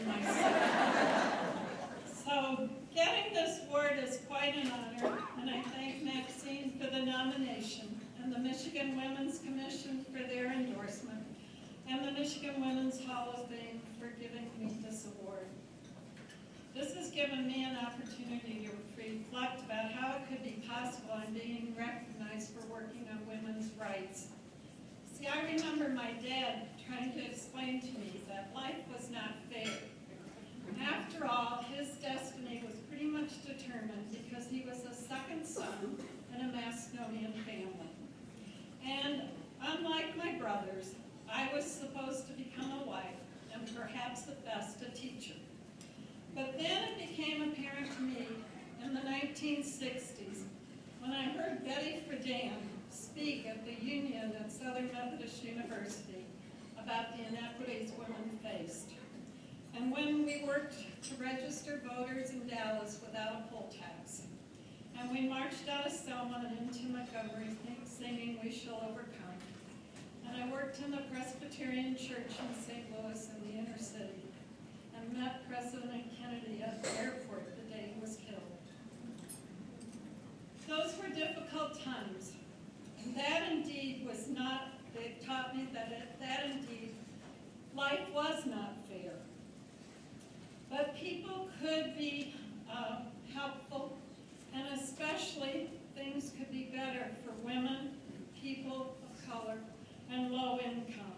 in my city. So getting this award is quite an honor, and I thank Maxine for the nomination, and the Michigan Women's Commission for their endorsement, and the Michigan Women's Hall of Fame for giving me this award. This has given me an opportunity to reflect about how it could be possible I'm being recognized for working on women's rights. See, I remember my dad trying to explain to me that life was not fair. After all, his destiny was pretty much determined because he was a second son in a Macedonian family. And unlike my brothers, I was supposed to become a wife and perhaps at best a teacher. But then it became apparent to me in the 1960s when I heard Betty Friedan speak at the Union at Southern Methodist University about the inequities women faced. And when we worked to register voters in Dallas without a poll tax. And we marched out of Selma and into Montgomery singing "We Shall Overcome." And I worked in the Presbyterian Church in St. Louis in the inner city and met President Kennedy at the airport the day he was killed. Those were difficult times. And that indeed was not, they taught me that indeed life was not fair. But people could be helpful, and especially things could be better for women, people of color, and low income.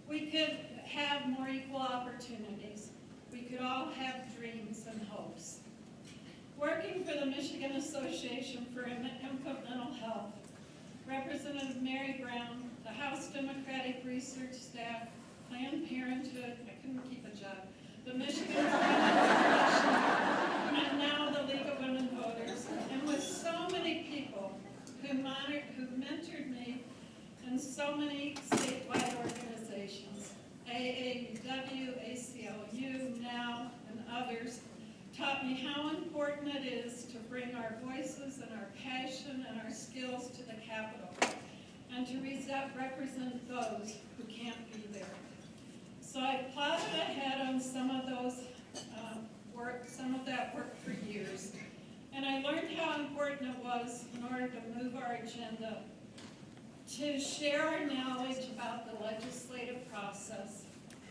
We could have more equal opportunities. We could all have dreams and hopes. Working for the Michigan Association for Infant Mental Health, Representative Mary Brown, the House Democratic Research Staff, Planned Parenthood, I couldn't keep a job, the Michigan Commission, and now the League of Women Voters, and with so many people who mentored me in so many statewide organizations, AAUW, ACLU, NOW, and others, taught me how important it is to bring our voices and our passion and our skills to the Capitol, and to represent those who can't be there. So I plotted ahead on some of that work for years, and I learned how important it was in order to move our agenda, to share our knowledge about the legislative process,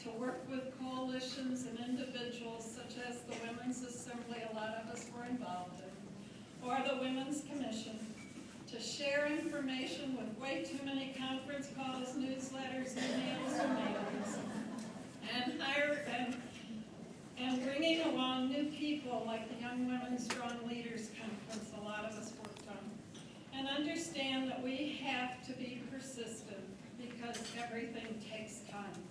to work with coalitions and individuals such as the Women's Assembly, a lot of us were involved in, or the Women's Commission, to share information with way too many conference calls, newsletters, emails, and mailings, and bringing along new people like the Young Women Strong Leaders Conference a lot of us worked on, and understand that we have to be persistent because everything takes time.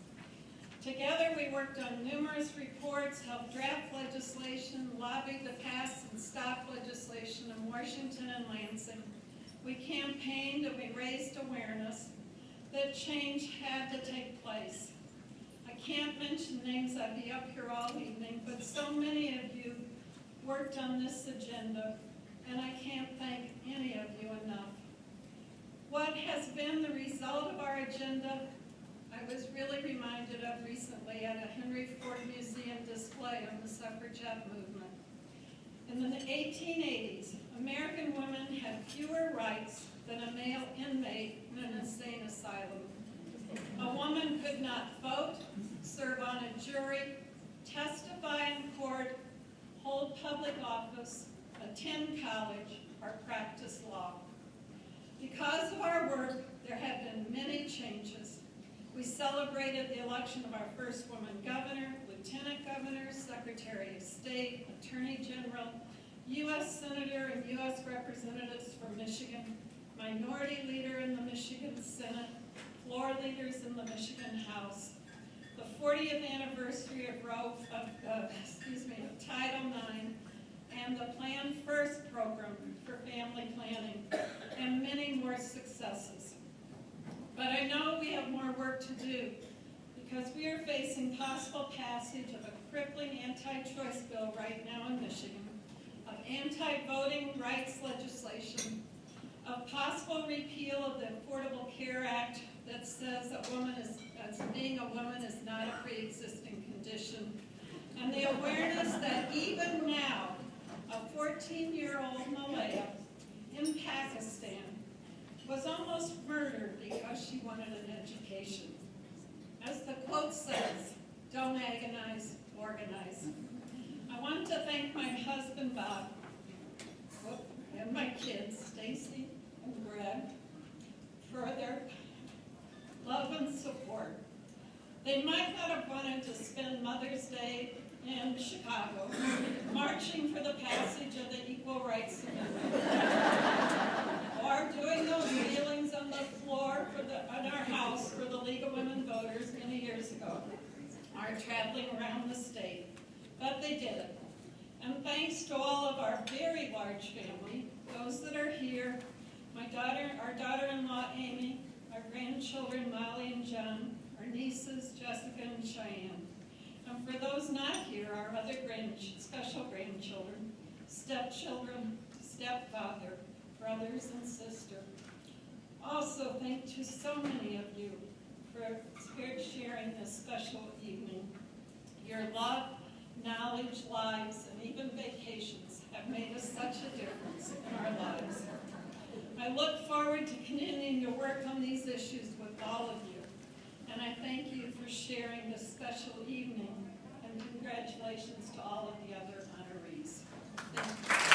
Together we worked on numerous reports, helped draft legislation, lobbied to pass and stop legislation in Washington and Lansing. We campaigned and we raised awareness that change had to take place. I can't mention names, I'd be up here all evening, but so many of you worked on this agenda, and I can't thank any of you enough. What has been the result of our agenda, I was really reminded of recently at a Henry Ford Museum display on the suffragette movement. In the 1880s, American women had fewer rights than a male inmate in an insane asylum. A woman could not vote, serve on a jury, testify in court, hold public office, attend college, or practice law. Because of our work, there have been many changes. We celebrated the election of our first woman governor, lieutenant governor, secretary of state, attorney general, U.S. senator and U.S. representatives from Michigan, minority leader in the Michigan Senate, floor leaders in the Michigan House, the 40th anniversary of Title IX, and the Plan First program for family planning, and many more successes. But I know we have more work to do because we are facing possible passage of a crippling anti-choice bill right now in Michigan, of anti-voting rights legislation, of possible repeal of the Affordable Care Act that says that being a woman is not a pre-existing condition, awareness that even now, a 14-year-old Malaya in Pakistan was almost murdered because she wanted an education. As the quote says, don't agonize, organize. I want to thank my husband, Bob, and my kids, Stacy and Brad, for their love and support. They might not have wanted to spend Mother's Day in Chicago marching for the passage of the Equal Rights Amendment, or doing those feelings on the floor in our house for the League of Women Voters many years ago, or traveling around the state, but they did it. And thanks to all of our very large family, those that are here, our daughter-in-law Amy, our grandchildren Molly and John, our nieces Jessica and Cheyenne, and for those not here, our other special grandchildren, stepchildren, stepfather, brothers and sister. Also, thank to so many of you for sharing this special evening. Your love, knowledge, lives, and even vacations have made us such a difference in our lives. I look forward to continuing to work on these issues with all of you, and I thank you for sharing this special evening, and congratulations to all of the other honorees. Thank you.